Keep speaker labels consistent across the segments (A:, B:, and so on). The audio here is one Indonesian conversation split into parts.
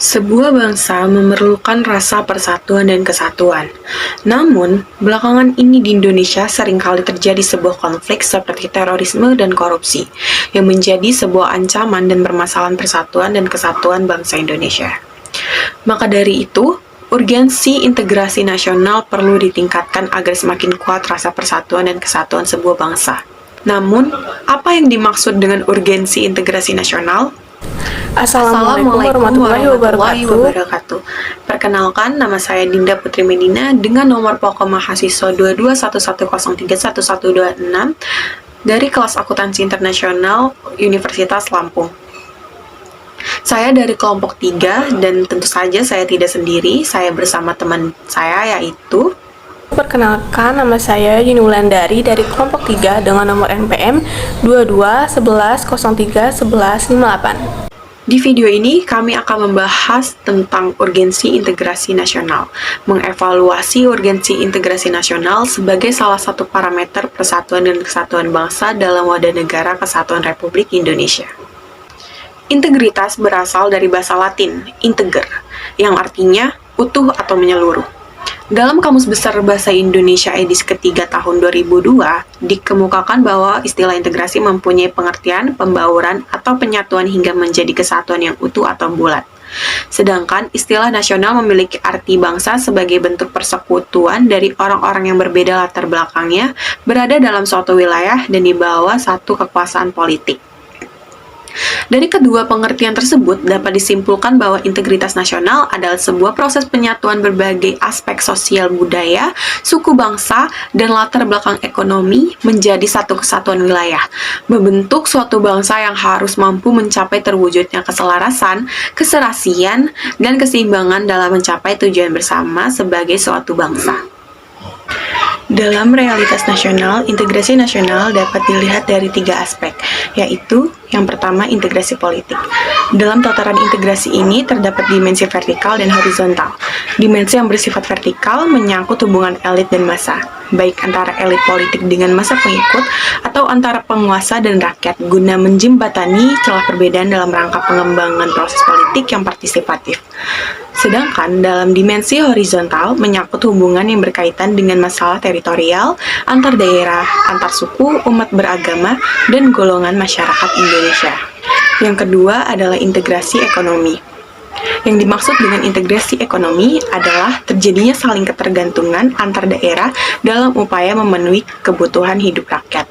A: Sebuah bangsa memerlukan rasa persatuan dan kesatuan. Namun, belakangan ini di Indonesia seringkali terjadi sebuah konflik seperti terorisme dan korupsi, yang menjadi sebuah ancaman dan permasalahan persatuan dan kesatuan bangsa Indonesia. Maka dari itu, urgensi integrasi nasional perlu ditingkatkan agar semakin kuat rasa persatuan dan kesatuan sebuah bangsa. Namun, apa yang dimaksud dengan urgensi integrasi nasional?
B: Assalamualaikum warahmatullahi wabarakatuh.
A: Perkenalkan, nama saya Dinda Putri Medina dengan nomor pokok mahasiswa 2211031126 dari kelas akuntansi internasional Universitas Lampung. Saya dari kelompok 3 dan tentu saja saya tidak sendiri, saya bersama teman saya yaitu
B: Perkenalkan, nama saya Yuni Wulandari dari kelompok 3 dengan nomor NPM 2211031158.
A: Di video ini, kami akan membahas tentang urgensi integrasi nasional, mengevaluasi urgensi integrasi nasional sebagai salah satu parameter persatuan dan kesatuan bangsa dalam wadah negara kesatuan Republik Indonesia. Integritas berasal dari bahasa Latin, integer, yang artinya utuh atau menyeluruh. Dalam Kamus Besar Bahasa Indonesia edisi ketiga tahun 2002, dikemukakan bahwa istilah integrasi mempunyai pengertian pembauran atau penyatuan hingga menjadi kesatuan yang utuh atau bulat. Sedangkan istilah nasional memiliki arti bangsa sebagai bentuk persekutuan dari orang-orang yang berbeda latar belakangnya berada dalam suatu wilayah dan di bawah satu kekuasaan politik. Dari kedua pengertian tersebut dapat disimpulkan bahwa integritas nasional adalah sebuah proses penyatuan berbagai aspek sosial budaya, suku bangsa, dan latar belakang ekonomi menjadi satu kesatuan wilayah, membentuk suatu bangsa yang harus mampu mencapai terwujudnya keselarasan, keserasian, dan keseimbangan dalam mencapai tujuan bersama sebagai suatu bangsa. Dalam realitas nasional, integrasi nasional dapat dilihat dari 3 aspek, yaitu yang pertama, integrasi politik. Dalam tataran integrasi ini terdapat dimensi vertikal dan horizontal. Dimensi yang bersifat vertikal menyangkut hubungan elit dan massa, baik antara elit politik dengan massa pengikut atau antara penguasa dan rakyat, guna menjembatani celah perbedaan dalam rangka pengembangan proses politik yang partisipatif. Sedangkan dalam dimensi horizontal menyangkut hubungan yang berkaitan dengan masalah teritorial, antar daerah, antar suku, umat beragama, dan golongan masyarakat Indonesia. Yang kedua adalah integrasi ekonomi. Yang dimaksud dengan integrasi ekonomi adalah terjadinya saling ketergantungan antar daerah dalam upaya memenuhi kebutuhan hidup rakyat.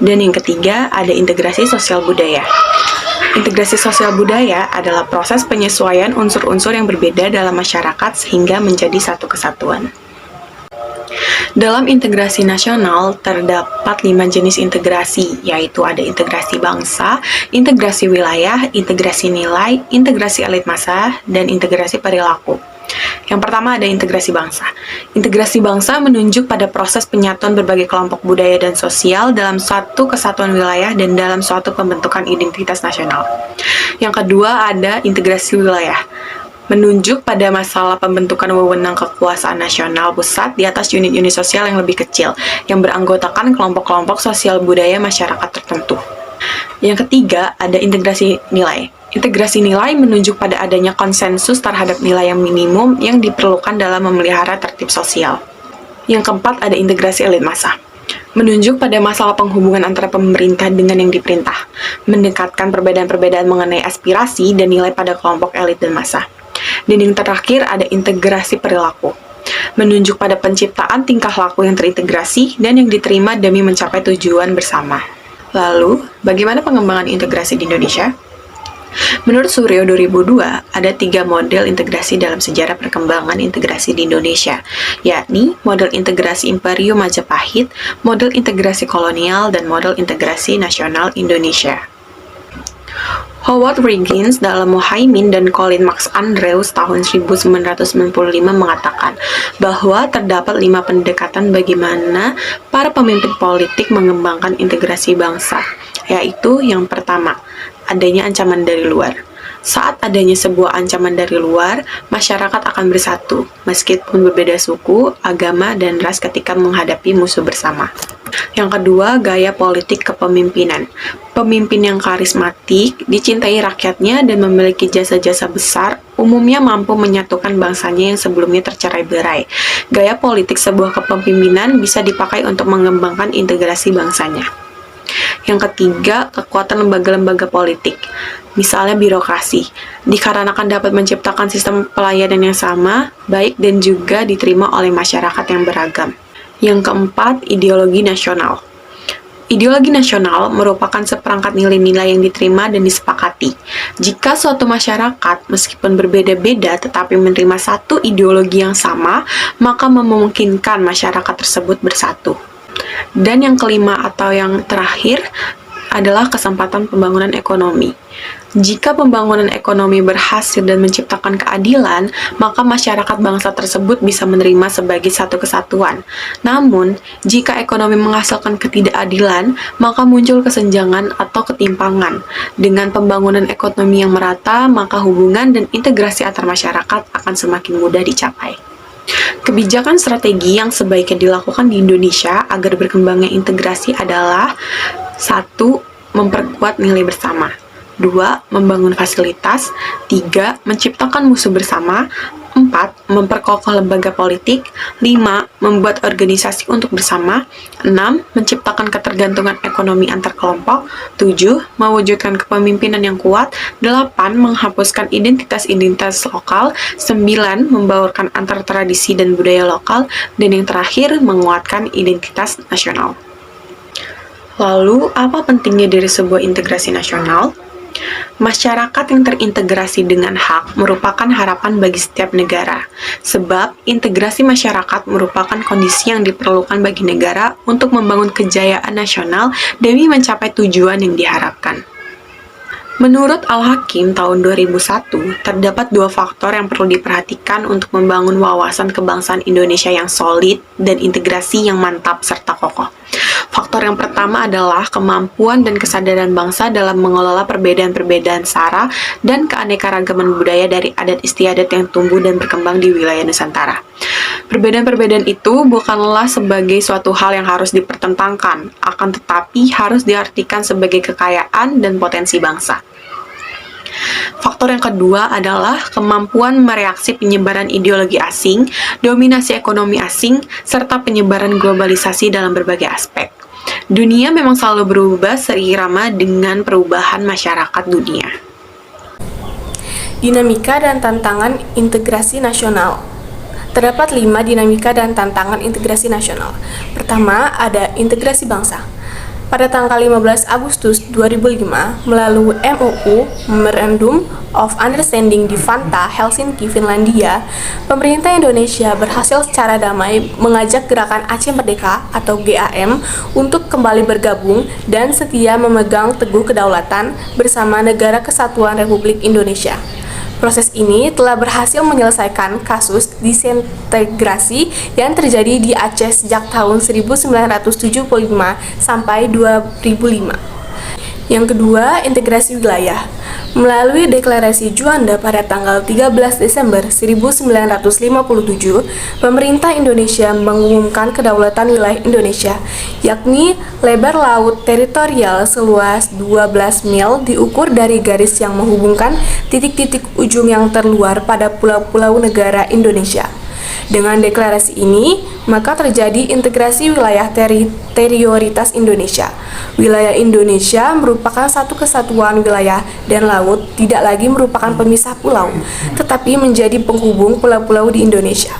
A: Dan yang ketiga ada integrasi sosial budaya. Integrasi sosial budaya adalah proses penyesuaian unsur-unsur yang berbeda dalam masyarakat sehingga menjadi satu kesatuan. Dalam integrasi nasional terdapat 5 jenis integrasi, yaitu ada integrasi bangsa, integrasi wilayah, integrasi nilai, integrasi elit massa, dan integrasi perilaku. Yang pertama ada integrasi bangsa. Integrasi bangsa menunjuk pada proses penyatuan berbagai kelompok budaya dan sosial dalam suatu kesatuan wilayah dan dalam suatu pembentukan identitas nasional. Yang kedua ada integrasi wilayah. Menunjuk pada masalah pembentukan wewenang kekuasaan nasional pusat di atas unit-unit sosial yang lebih kecil, yang beranggotakan kelompok-kelompok sosial budaya masyarakat tertentu. Yang ketiga ada integrasi nilai. Integrasi nilai menunjuk pada adanya konsensus terhadap nilai yang minimum yang diperlukan dalam memelihara tertib sosial. Yang keempat ada integrasi elit massa. Menunjuk pada masalah penghubungan antara pemerintah dengan yang diperintah, mendekatkan perbedaan-perbedaan mengenai aspirasi dan nilai pada kelompok elit dan massa. Dan yang terakhir ada integrasi perilaku. Menunjuk pada penciptaan tingkah laku yang terintegrasi dan yang diterima demi mencapai tujuan bersama. Lalu, bagaimana pengembangan integrasi di Indonesia? Menurut Suryo 2002, ada 3 model integrasi dalam sejarah perkembangan integrasi di Indonesia, yakni model integrasi Imperium Majapahit, model integrasi kolonial, dan model integrasi nasional Indonesia. Howard Riggins dalam Muhaimin dan Colin Max Andrews tahun 1995 mengatakan bahwa terdapat 5 pendekatan bagaimana para pemimpin politik mengembangkan integrasi bangsa, yaitu yang pertama, adanya ancaman dari luar. Saat adanya sebuah ancaman dari luar, masyarakat akan bersatu, meskipun berbeda suku, agama, dan ras ketika menghadapi musuh bersama. Yang kedua, gaya politik kepemimpinan. Pemimpin yang karismatik, dicintai rakyatnya, dan memiliki jasa-jasa besar, umumnya mampu menyatukan bangsanya yang sebelumnya tercerai-berai. Gaya politik sebuah kepemimpinan bisa dipakai untuk mengembangkan integrasi bangsanya. Yang ketiga, kekuatan lembaga-lembaga politik, misalnya birokrasi, dikarenakan dapat menciptakan sistem pelayanan yang sama, baik dan juga diterima oleh masyarakat yang beragam. Yang keempat, ideologi nasional. Ideologi nasional merupakan seperangkat nilai-nilai yang diterima dan disepakati. Jika suatu masyarakat, meskipun berbeda-beda tetapi menerima satu ideologi yang sama, maka memungkinkan masyarakat tersebut bersatu. Dan yang kelima atau yang terakhir adalah kesempatan pembangunan ekonomi. Jika pembangunan ekonomi berhasil dan menciptakan keadilan, maka masyarakat bangsa tersebut bisa menerima sebagai satu kesatuan. Namun, jika ekonomi menghasilkan ketidakadilan, maka muncul kesenjangan atau ketimpangan. Dengan pembangunan ekonomi yang merata, maka hubungan dan integrasi antar masyarakat akan semakin mudah dicapai. Kebijakan strategi yang sebaiknya dilakukan di Indonesia agar berkembangnya integrasi adalah 1. Memperkuat nilai bersama, 2. Membangun fasilitas, 3. Menciptakan musuh bersama, 4. Memperkokoh lembaga politik, 5. Membuat organisasi untuk bersama, 6. Menciptakan ketergantungan ekonomi antar kelompok, 7. Mewujudkan kepemimpinan yang kuat, 8. Menghapuskan identitas-identitas lokal, 9. Membaurkan antar tradisi dan budaya lokal, dan yang terakhir, menguatkan identitas nasional. Lalu, apa pentingnya dari sebuah integrasi nasional? Masyarakat yang terintegrasi dengan hak merupakan harapan bagi setiap negara, sebab integrasi masyarakat merupakan kondisi yang diperlukan bagi negara untuk membangun kejayaan nasional demi mencapai tujuan yang diharapkan. Menurut Al-Hakim tahun 2001, terdapat 2 faktor yang perlu diperhatikan untuk membangun wawasan kebangsaan Indonesia yang solid dan integrasi yang mantap serta kokoh. Faktor yang pertama adalah kemampuan dan kesadaran bangsa dalam mengelola perbedaan-perbedaan sara dan keanekaragaman budaya dari adat istiadat yang tumbuh dan berkembang di wilayah Nusantara. Perbedaan-perbedaan itu bukanlah sebagai suatu hal yang harus dipertentangkan, akan tetapi harus diartikan sebagai kekayaan dan potensi bangsa. Faktor yang kedua adalah kemampuan mereaksi penyebaran ideologi asing, dominasi ekonomi asing, serta penyebaran globalisasi dalam berbagai aspek. Dunia memang selalu berubah seirama dengan perubahan masyarakat dunia.
B: Dinamika dan tantangan integrasi nasional. Terdapat 5 dinamika dan tantangan integrasi nasional. Pertama, ada integrasi bangsa. Pada tanggal 15 Agustus 2005, melalui MOU Memorandum of Understanding di Vantaa, Helsinki, Finlandia, pemerintah Indonesia berhasil secara damai mengajak Gerakan Aceh Merdeka atau GAM untuk kembali bergabung dan setia memegang teguh kedaulatan bersama Negara Kesatuan Republik Indonesia. Proses ini telah berhasil menyelesaikan kasus disintegrasi yang terjadi di Aceh sejak tahun 1975 sampai 2005. Yang kedua, integrasi wilayah. Melalui deklarasi Juanda pada tanggal 13 Desember 1957, pemerintah Indonesia mengumumkan kedaulatan wilayah Indonesia, yakni lebar laut teritorial seluas 12 mil diukur dari garis yang menghubungkan titik-titik ujung yang terluar pada pulau-pulau negara Indonesia. Dengan deklarasi ini, maka terjadi integrasi wilayah teritorialitas Indonesia. Wilayah Indonesia merupakan satu kesatuan wilayah dan laut, tidak lagi merupakan pemisah pulau, tetapi menjadi penghubung pulau-pulau di Indonesia.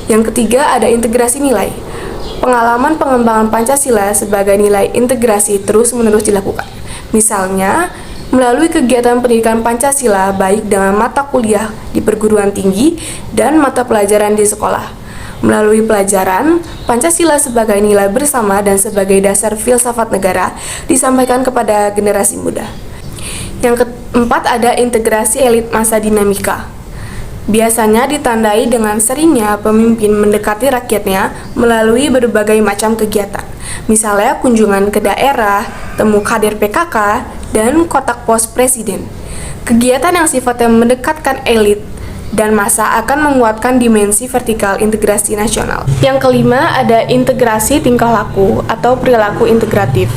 B: Yang ketiga, ada integrasi nilai. Pengalaman pengembangan Pancasila sebagai nilai integrasi terus-menerus dilakukan. Misalnya, melalui kegiatan pendidikan Pancasila baik dengan mata kuliah di perguruan tinggi dan mata pelajaran di sekolah. Melalui pelajaran, Pancasila sebagai nilai bersama dan sebagai dasar filsafat negara disampaikan kepada generasi muda. Yang keempat, ada integrasi elit masa dinamika. Biasanya ditandai dengan seringnya pemimpin mendekati rakyatnya melalui berbagai macam kegiatan. Misalnya kunjungan ke daerah, temu kader PKK, dan kotak pos presiden. Kegiatan yang sifatnya mendekatkan elit dan massa akan menguatkan dimensi vertikal integrasi nasional. Yang kelima, ada integrasi tingkah laku atau perilaku integratif.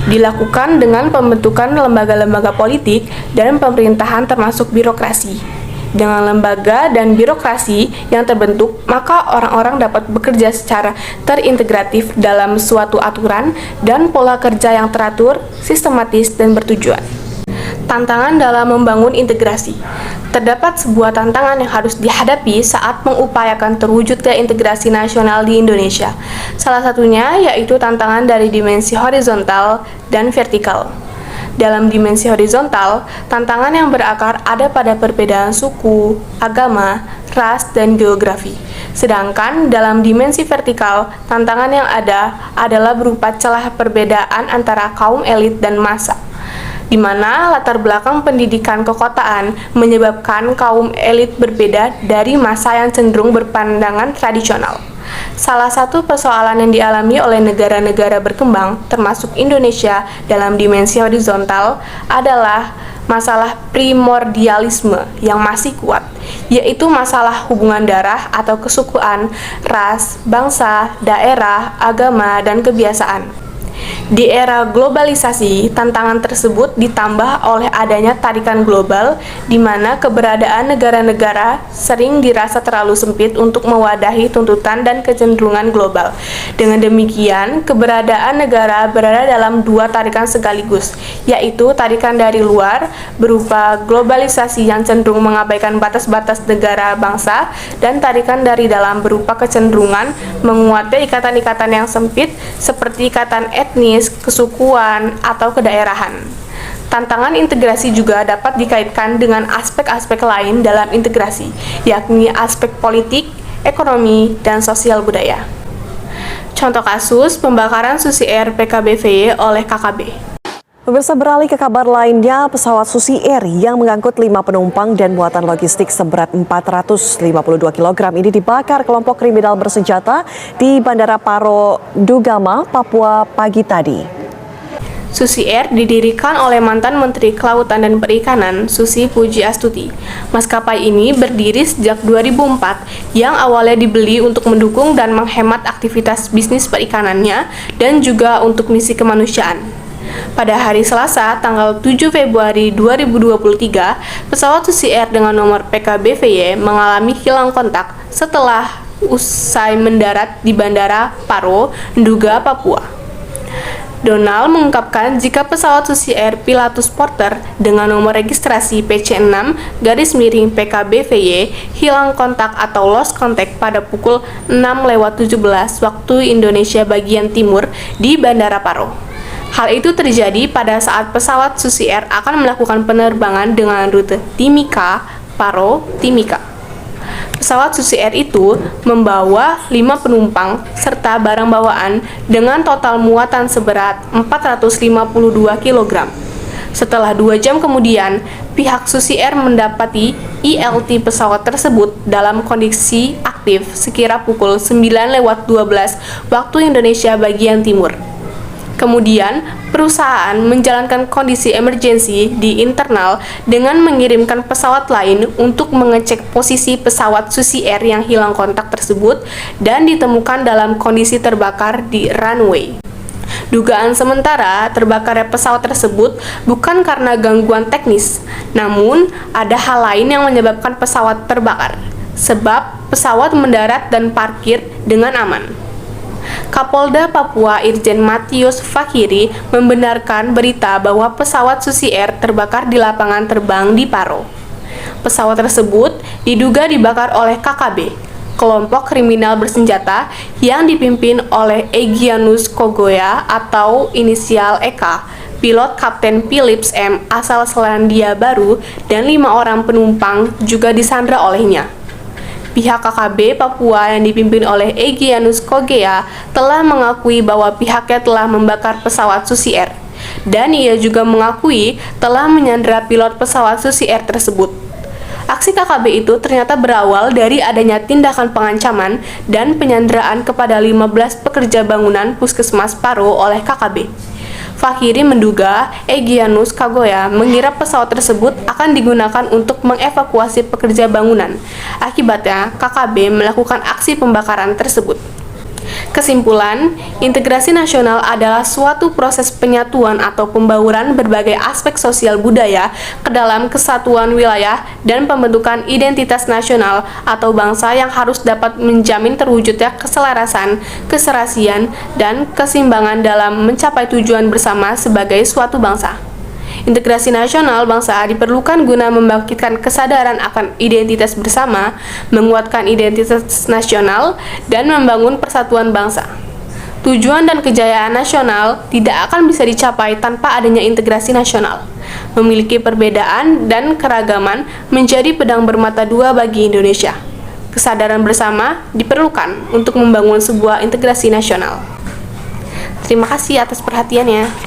B: Dilakukan dengan pembentukan lembaga-lembaga politik dan pemerintahan termasuk birokrasi. Dengan lembaga dan birokrasi yang terbentuk, maka orang-orang dapat bekerja secara terintegratif dalam suatu aturan dan pola kerja yang teratur, sistematis, dan bertujuan. Tantangan dalam membangun integrasi. Terdapat sebuah tantangan yang harus dihadapi saat mengupayakan terwujudnya integrasi nasional di Indonesia. Salah satunya yaitu tantangan dari dimensi horizontal dan vertikal. Dalam dimensi horizontal, tantangan yang berakar ada pada perbedaan suku, agama, ras, dan geografi. Sedangkan dalam dimensi vertikal, tantangan yang ada adalah berupa celah perbedaan antara kaum elit dan massa, di mana latar belakang pendidikan kekotaan menyebabkan kaum elit berbeda dari massa yang cenderung berpandangan tradisional. Salah satu persoalan yang dialami oleh negara-negara berkembang, termasuk Indonesia dalam dimensi horizontal, adalah masalah primordialisme yang masih kuat, yaitu masalah hubungan darah atau kesukuan, ras, bangsa, daerah, agama, dan kebiasaan. Di era globalisasi, tantangan tersebut ditambah oleh adanya tarikan global, di mana keberadaan negara-negara sering dirasa terlalu sempit untuk mewadahi tuntutan dan kecenderungan global. Dengan demikian, keberadaan negara berada dalam dua tarikan sekaligus, yaitu tarikan dari luar berupa globalisasi yang cenderung mengabaikan batas-batas negara bangsa, dan tarikan dari dalam berupa kecenderungan menguatnya ikatan-ikatan yang sempit seperti ikatan etnis, kesukuan, atau kedaerahan. Tantangan integrasi juga dapat dikaitkan dengan aspek-aspek lain dalam integrasi, yakni aspek politik, ekonomi, dan sosial budaya. Contoh kasus pembakaran Susi Air PKBVY oleh KKB.
C: Pemirsa, beralih ke kabar lainnya, pesawat Susi Air yang mengangkut 5 penumpang dan muatan logistik seberat 452 kg ini dibakar kelompok kriminal bersenjata di Bandara Paro, Dugama, Papua pagi tadi.
B: Susi Air didirikan oleh mantan Menteri Kelautan dan Perikanan Susi Pujiastuti. Maskapai ini berdiri sejak 2004 yang awalnya dibeli untuk mendukung dan menghemat aktivitas bisnis perikanannya dan juga untuk misi kemanusiaan. Pada hari Selasa, tanggal 7 Februari 2023, pesawat Susi Air dengan nomor PKBVY mengalami hilang kontak setelah usai mendarat di Bandara Paro, Nduga, Papua. Donald mengungkapkan jika pesawat Susi Air Pilatus Porter dengan nomor registrasi PC6 PKBVY hilang kontak atau lost contact pada pukul 6:17 waktu Indonesia bagian timur di Bandara Paro. Hal itu terjadi pada saat pesawat Susi Air akan melakukan penerbangan dengan rute Timika, Paro, Timika. Pesawat Susi Air itu membawa 5 penumpang serta barang bawaan dengan total muatan seberat 452 kg. Setelah 2 jam kemudian, pihak Susi Air mendapati ILT pesawat tersebut dalam kondisi aktif sekira pukul 9:12 waktu Indonesia bagian timur. Kemudian, perusahaan menjalankan kondisi emergensi di internal dengan mengirimkan pesawat lain untuk mengecek posisi pesawat Susi Air yang hilang kontak tersebut dan ditemukan dalam kondisi terbakar di runway. Dugaan sementara terbakarnya pesawat tersebut bukan karena gangguan teknis, namun ada hal lain yang menyebabkan pesawat terbakar, sebab pesawat mendarat dan parkir dengan aman. Kapolda Papua Irjen Matius Fakhiri membenarkan berita bahwa pesawat Susi Air terbakar di lapangan terbang di Paro. Pesawat tersebut diduga dibakar oleh KKB, kelompok kriminal bersenjata yang dipimpin oleh Egyanus Kogoya atau inisial EK, pilot Kapten Philips M asal Selandia Baru, dan 5 orang penumpang juga disandra olehnya. Pihak KKB Papua yang dipimpin oleh Egyanus Kogoya telah mengakui bahwa pihaknya telah membakar pesawat Susi Air, dan ia juga mengakui telah menyandra pilot pesawat Susi Air tersebut. Aksi KKB itu ternyata berawal dari adanya tindakan pengancaman dan penyanderaan kepada 15 pekerja bangunan Puskesmas Paro oleh KKB. Fakiri menduga Egyanus Kagoya mengira pesawat tersebut akan digunakan untuk mengevakuasi pekerja bangunan. Akibatnya, KKB melakukan aksi pembakaran tersebut. Kesimpulan, integrasi nasional adalah suatu proses penyatuan atau pembauran berbagai aspek sosial budaya ke dalam kesatuan wilayah dan pembentukan identitas nasional atau bangsa yang harus dapat menjamin terwujudnya keselarasan, keserasian, dan keseimbangan dalam mencapai tujuan bersama sebagai suatu bangsa. Integrasi nasional bangsa diperlukan guna membangkitkan kesadaran akan identitas bersama, menguatkan identitas nasional, dan membangun persatuan bangsa. Tujuan dan kejayaan nasional tidak akan bisa dicapai tanpa adanya integrasi nasional. Memiliki perbedaan dan keragaman menjadi pedang bermata dua bagi Indonesia. Kesadaran bersama diperlukan untuk membangun sebuah integrasi nasional. Terima kasih atas perhatiannya.